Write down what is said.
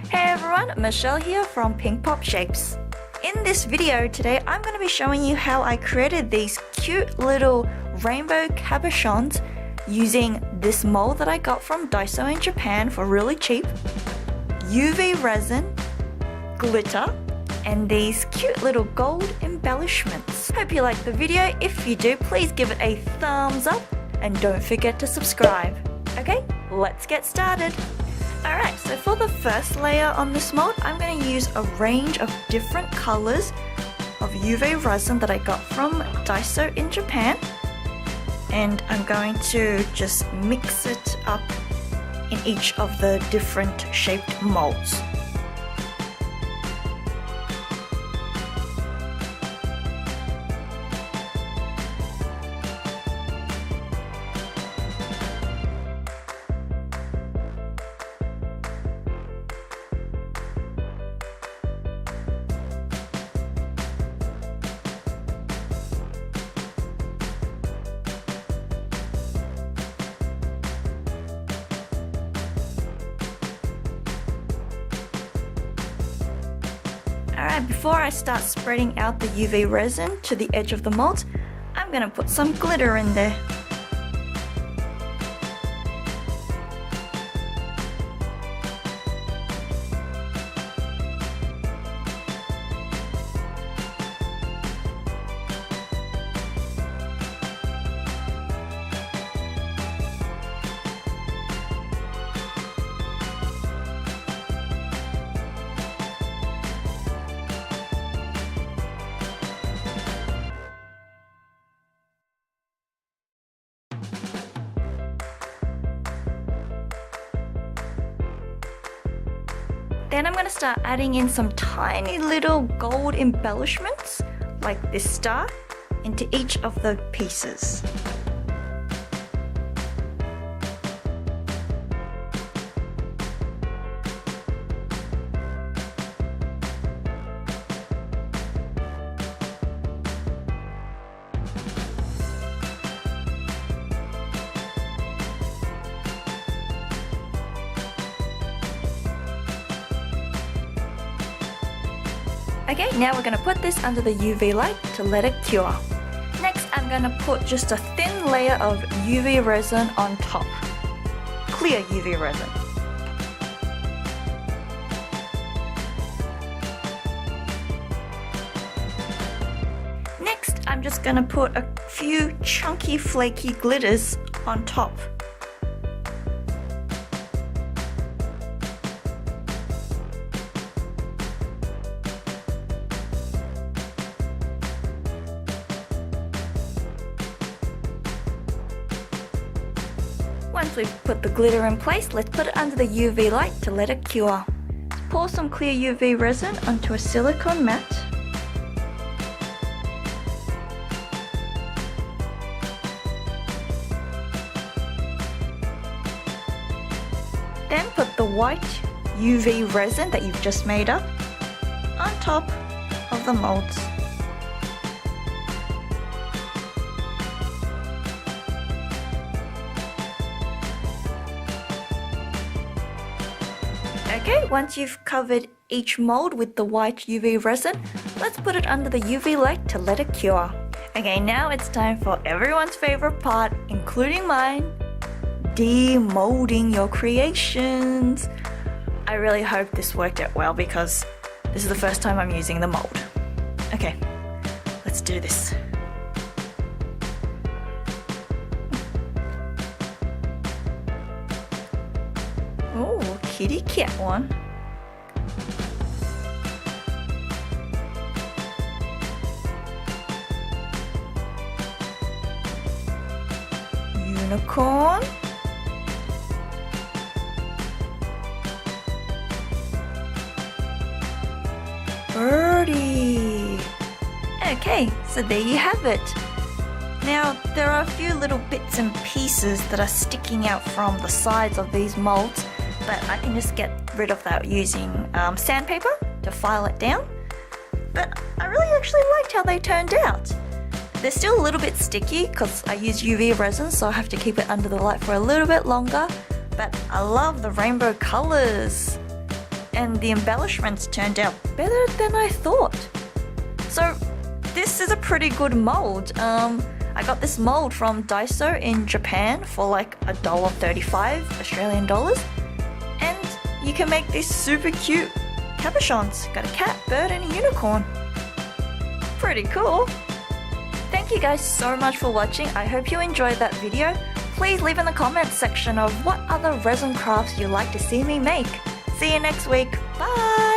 Hey everyone, Michelle here from Pink Pop Shapes. In this video today, I'm going to be showing you how I created these cute little rainbow cabochons using this mold that I got from Daiso in Japan for really cheap, UV resin, glitter, and these cute little gold embellishments. Hope you like the video. If you do, please give it a thumbs up and don't forget to subscribe. Okay, let's get started. Alright, so for the first layer on this mold, I'm going to use a range of different colors of UV resin that I got from Daiso in Japan. And I'm going to just mix it up in each of the different shaped molds. Alright, before I start spreading out the UV resin to the edge of the molds, I'm going to put some glitter in there. Then I'm going to start adding in some tiny little gold embellishments, like this star, into each of the pieces. Okay, now we're going to put this under the UV light to let it cure. Next, I'm going to put just a thin layer of UV resin on top. Clear UV resin. Next, I'm just going to put a few chunky flaky glitters on top. Once we've put the glitter in place, let's put it under the UV light to let it cure. Pour some clear UV resin onto a silicone mat. Then put the white UV resin that you've just made up on top of the molds. Okay, once you've covered each mold with the white UV resin, let's put it under the UV light to let it cure. Okay, now it's time for everyone's favorite part, including mine, demolding your creations. I really hope this worked out well because this is the first time I'm using the mold. Okay, let's do this. Oh, kitty cat one. Unicorn. Birdie. Okay, so there you have it. Now, there are a few little bits and pieces that are sticking out from the sides of these molds, but I can just get rid of that using sandpaper to file it down. But I really actually liked how they turned out. They're still a little bit sticky because I use UV resin, so I have to keep it under the light for a little bit longer, but I love the rainbow colors. and the embellishments turned out better than I thought. So this is a pretty good mold. I got this mold from Daiso in Japan for like $1.35 Australian dollars, and you can make these super cute cabochons. Got a cat, bird, and a unicorn. Pretty cool. Thank you guys so much for watching. I hope you enjoyed that video. Please leave in the comments section of what other resin crafts you'd like to see me make. See you next week. Bye!